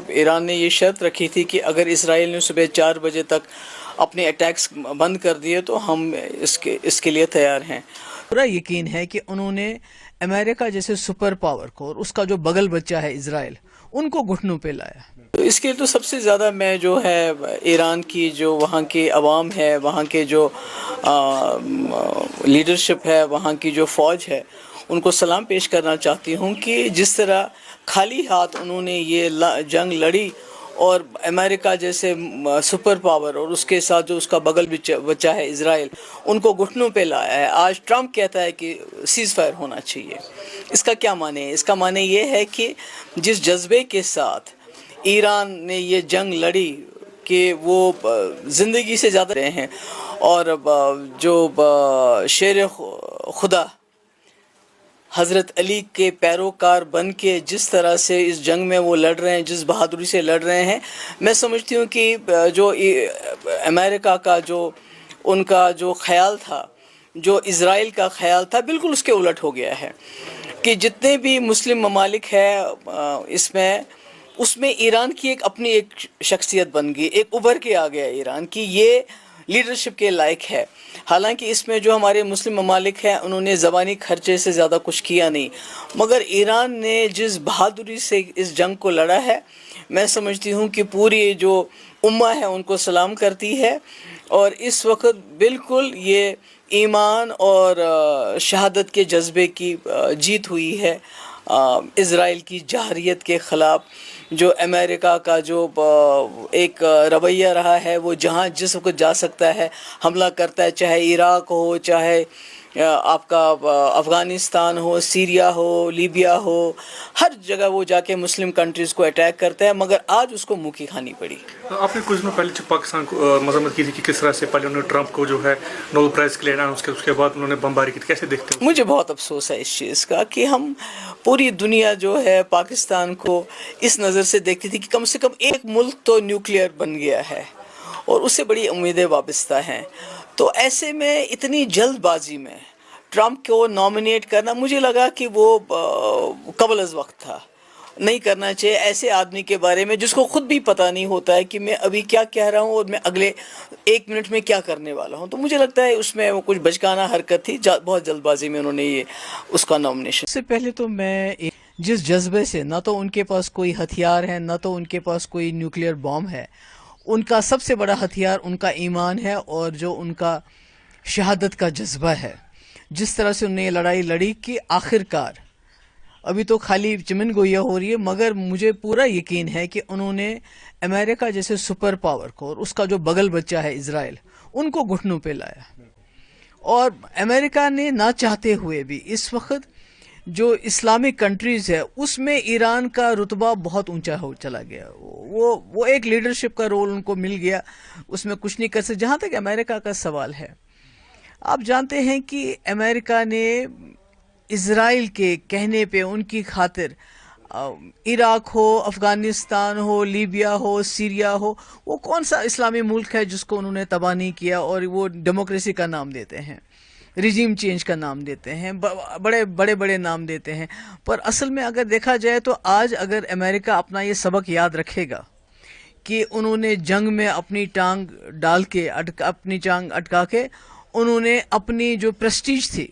ایران نے یہ شرط رکھی تھی کہ اگر اسرائیل نے صبح 4 بجے تک اپنے اٹیکس بند کر دیے تو ہم اس کے لیے تیار ہیں۔ پورا یقین ہے کہ انہوں نے امریکہ جیسے سپر پاور کو اور اس کا جو بغل بچہ ہے اسرائیل، ان کو گھٹنوں پہ لایا۔ تو اس کے تو سب سے زیادہ میں جو ہے ایران کی جو وہاں کے عوام ہے، وہاں کے جو لیڈرشپ ہے، وہاں کی جو فوج ہے، ان کو سلام پیش کرنا چاہتی ہوں کہ جس طرح خالی ہاتھ انہوں نے یہ جنگ لڑی اور امریکہ جیسے سپر پاور اور اس کے ساتھ جو اس کا بغل بچہ ہے اسرائیل، ان کو گھٹنوں پہ لایا ہے۔ آج ٹرمپ کہتا ہے کہ سیز فائر ہونا چاہیے۔ اس کا کیا معنی ہے؟ اس کا معنی یہ ہے کہ جس جذبے کے ساتھ ایران نے یہ جنگ لڑی کہ وہ زندگی سے زیادہ رہے ہیں، اور جو شیر خدا حضرت علی کے پیروکار بن کے جس طرح سے اس جنگ میں وہ لڑ رہے ہیں، جس بہادری سے لڑ رہے ہیں، میں سمجھتی ہوں کہ جو امریکہ کا جو ان کا جو خیال تھا، جو اسرائیل کا خیال تھا، بالکل اس کے الٹ ہو گیا ہے کہ جتنے بھی مسلم ممالک ہیں اس میں ایران کی اپنی ایک شخصیت بن گئی، ایک ابھر کے آ گیا ایران کی یہ لیڈرشپ کے لائق ہے۔ حالانکہ اس میں جو ہمارے مسلم ممالک ہیں انہوں نے زبانی خرچے سے زیادہ کچھ کیا نہیں، مگر ایران نے جس بہادری سے اس جنگ کو لڑا ہے، میں سمجھتی ہوں کہ پوری جو امہ ہے ان کو سلام کرتی ہے، اور اس وقت بالکل یہ ایمان اور شہادت کے جذبے کی جیت ہوئی ہے اسرائیل کی جارحیت کے خلاف۔ جو امریکہ کا جو ایک رویہ رہا ہے، وہ جہاں جس وقت جا سکتا ہے حملہ کرتا ہے، چاہے عراق ہو، چاہے آپ کا افغانستان ہو، سیریا ہو، لیبیا ہو، ہر جگہ وہ جا کے مسلم کنٹریز کو اٹیک کرتا ہے، مگر آج اس کو منہ کی کھانی پڑی۔ آپ نے کچھ دنوں پہلے پاکستان کو مذمت کی تھی کہ کس طرح سے پہلے انہوں نے ٹرمپ کو جو ہے نوبل پرائز کے لیے اناؤنس کیا، اس کے بعد انہوں نے بمباری کی، کیسے دیکھتے ہیں؟ مجھے بہت افسوس ہے اس چیز کا کہ ہم پوری دنیا جو ہے پاکستان کو اس نظر سے دیکھتی تھی کہ کم سے کم ایک ملک تو نیوکلیئر بن گیا ہے اور اس سے بڑی امیدیں وابستہ ہیں، تو ایسے میں اتنی جلد بازی میں ٹرمپ کو نامنیٹ کرنا مجھے لگا کہ وہ قبل از وقت تھا، نہیں کرنا چاہیے ایسے آدمی کے بارے میں جس کو خود بھی پتہ نہیں ہوتا ہے کہ میں ابھی کیا کہہ رہا ہوں اور میں اگلے 1 منٹ میں کیا کرنے والا ہوں۔ تو مجھے لگتا ہے اس میں وہ کچھ بچکانہ حرکت تھی، بہت جلد بازی میں انہوں نے یہ اس کا نامنیشن۔ اس سے پہلے تو میں جس جذبے سے نہ تو ان کے پاس کوئی ہتھیار ہے، نہ تو ان کے پاس کوئی نیوکلیئر بام ہے، ان کا سب سے بڑا ہتھیار ان کا ایمان ہے اور جو ان کا شہادت کا جذبہ ہے، جس طرح سے انہوں نے یہ لڑائی لڑی کہ آخر کار ابھی تو خالی چمن گویا ہو رہی ہے، مگر مجھے پورا یقین ہے کہ انہوں نے امریکہ جیسے سپر پاور کو اور اس کا جو بغل بچہ ہے اسرائیل، ان کو گھٹنوں پہ لایا، اور امریکہ نے نہ چاہتے ہوئے بھی اس وقت جو اسلامک کنٹریز ہے اس میں ایران کا رتبہ بہت اونچا ہو چلا گیا، وہ ایک لیڈرشپ کا رول ان کو مل گیا، اس میں کچھ نہیں کر سکتے۔ جہاں تک امریکہ کا سوال ہے، آپ جانتے ہیں کہ امریکہ نے اسرائیل کے کہنے پہ ان کی خاطر عراق ہو، افغانستان ہو، لیبیا ہو، سیریا ہو، وہ کون سا اسلامی ملک ہے جس کو انہوں نے تباہ نہیں کیا، اور وہ ڈیموکریسی کا نام دیتے ہیں، ریجیم چینج کا نام دیتے ہیں، بڑے بڑے نام دیتے ہیں، پر اصل میں اگر دیکھا جائے تو آج اگر امریکہ اپنا یہ سبق یاد رکھے گا کہ انہوں نے جنگ میں اپنی ٹانگ ڈال کے اپنی ٹانگ اٹکا کے انہوں نے اپنی جو پریسٹیج تھی،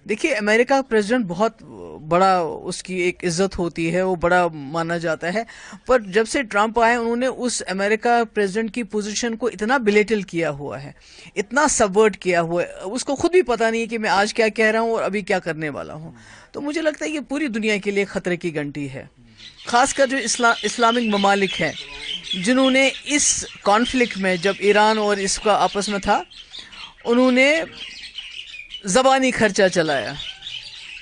دیکھیے امریکہ پریزیڈنٹ بہت بڑا، اس کی ایک عزت ہوتی ہے، وہ بڑا مانا جاتا ہے، پر جب سے ٹرمپ آئے انہوں نے اس امریکہ پریزیڈنٹ کی پوزیشن کو اتنا بلیٹل کیا ہوا ہے، اتنا سبورٹ کیا ہوا ہے، اس کو خود بھی پتہ نہیں کہ میں آج کیا کہہ رہا ہوں اور ابھی کیا کرنے والا ہوں۔ تو مجھے لگتا ہے یہ پوری دنیا کے لیے خطرے کی گھنٹی ہے، خاص کر جو اسلامک ممالک ہیں جنہوں نے اس کانفلکٹ میں، جب ایران اور اس کا آپس میں تھا، انہوں نے زبانی خرچہ چلایا،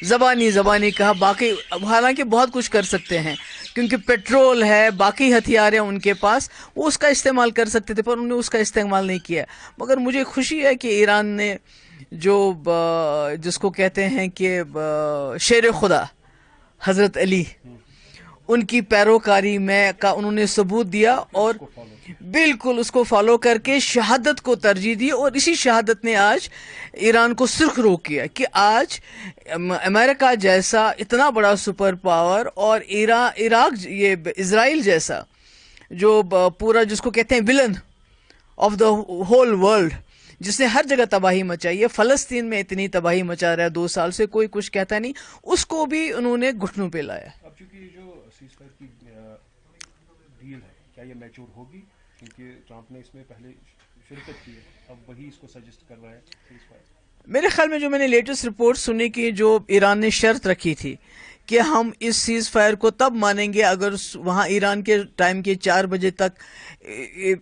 زبانی کہا، باقی حالانکہ بہت کچھ کر سکتے ہیں کیونکہ پیٹرول ہے، باقی ہتھیار ہیں ان کے پاس، وہ اس کا استعمال کر سکتے تھے، پر انہوں نے اس کا استعمال نہیں کیا۔ مگر مجھے خوشی ہے کہ ایران نے جو جس کو کہتے ہیں کہ شیر خدا حضرت علی، ان کی پیروکاری میں کا انہوں نے ثبوت دیا اور بالکل اس کو فالو کر کے شہادت کو ترجیح دی، اور اسی شہادت نے آج ایران کو سرخ رو کیا کہ آج امریکہ جیسا اتنا بڑا سپر پاور اور عراق یہ اسرائیل جیسا جو پورا جس کو کہتے ہیں ولن آف دا ہول ورلڈ، جس نے ہر جگہ تباہی مچائی ہے، فلسطین میں اتنی تباہی مچا رہا ہے 2 سال سے، کوئی کچھ کہتا نہیں، اس کو بھی انہوں نے گھٹنوں پہ لایا۔ اب چونکہ جو سیز فائر کی ڈیل ہے کیا یہ میچور ہوگی؟ کیونکہ ٹرمپ نے اس میں پہلے شرکت کی ہے، اب وہی اس کو سجیسٹ کر رہا ہے سیز فائر۔ میرے خیال میں جو میں نے لیٹسٹ رپورٹ سنی کہ جو ایران نے شرط رکھی تھی کہ ہم اس سیز فائر کو تب مانیں گے اگر وہاں ایران کے ٹائم کے 4 بجے تک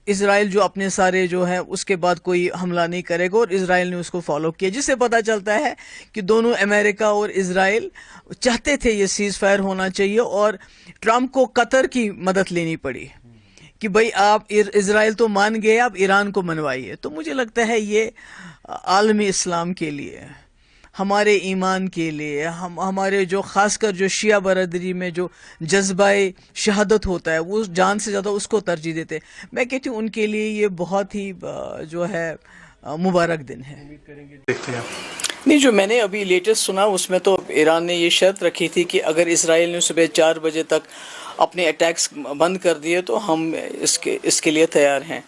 اسرائیل جو اپنے سارے جو ہے اس کے بعد کوئی حملہ نہیں کرے گا، اور اسرائیل نے اس کو فالو کیا، جس سے پتہ چلتا ہے کہ دونوں امریکہ اور اسرائیل چاہتے تھے یہ سیز فائر ہونا چاہیے، اور ٹرمپ کو قطر کی مدد لینی پڑی کہ بھئی آپ اسرائیل تو مان گئے، آپ ایران کو منوائیے۔ تو مجھے لگتا ہے یہ عالمی اسلام کے لیے، ہمارے ایمان کے لیے، ہمارے جو خاص کر جو شیعہ برادری میں جو جذبہ شہادت ہوتا ہے وہ جان سے زیادہ اس کو ترجیح دیتے ہیں۔ میں کہتی ہوں ان کے لیے یہ بہت ہی جو ہے مبارک دن ہے۔ امید کریں گے دیکھتے ہیں۔ نہیں، جو میں نے ابھی لیٹسٹ سنا اس میں تو ایران نے یہ شرط رکھی تھی کہ اگر اسرائیل نے صبح 4 بجے تک اپنے اٹیکس بند کر دیے تو ہم اس کے لیے تیار ہیں۔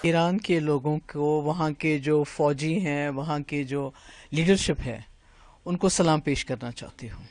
ایران کے لوگوں کو، وہاں کے جو فوجی ہیں، وہاں کے جو لیڈرشپ ہے، ان کو سلام پیش کرنا چاہتی ہوں۔